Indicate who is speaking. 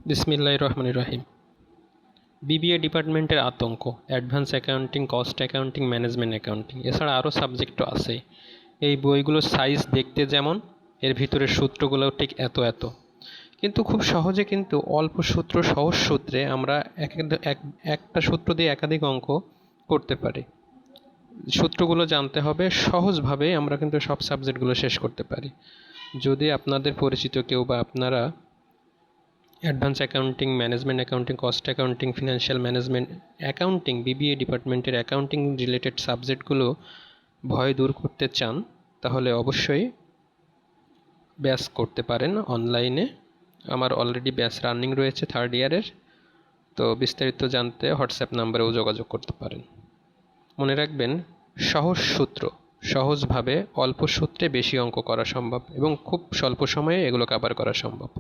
Speaker 1: বিসমিল্লাহির রহমানির রহিম। বিবিএ ডিপার্টমেন্টের আতঙ্ক, advance accounting, cost accounting, management accounting, এছাড়া আরও সাবজেক্টও আছে। এই বইগুলোর সাইজ দেখতে যেমন, এর ভিতরের সূত্রগুলোও ঠিক এত এত, কিন্তু খুব সহজে কিন্তু অল্প সূত্র, সহজ সূত্রে আমরা একটা সূত্র দিয়ে একাধিক অঙ্ক করতে পারি। সূত্রগুলো জানতে হবে, সহজভাবে আমরা কিন্তু সব সাবজেক্টগুলো শেষ করতে পারি। যদি আপনাদের পরিচিত কেউ বা আপনারা advance accounting, management accounting, cost accounting, financial management accounting, BBA ডিপার্টমেন্টের অ্যাকাউন্টিং রিলেটেড সাবজেক্টগুলো ভয় দূর করতে চান, তাহলে অবশ্যই ব্যাচ করতে পারেন অনলাইনে। আমার অলরেডি ব্যাচ রানিং রয়েছে 3rd ইয়ারের। তো বিস্তারিত জানতে হোয়াটসঅ্যাপ নাম্বারেও যোগাযোগ করতে পারেন। মনে রাখবেন, সহজ সূত্র, সহজভাবে অল্প সূত্রে বেশি অঙ্ক করা সম্ভব এবং খুব স্বল্প সময়ে এগুলো কভার করা সম্ভব।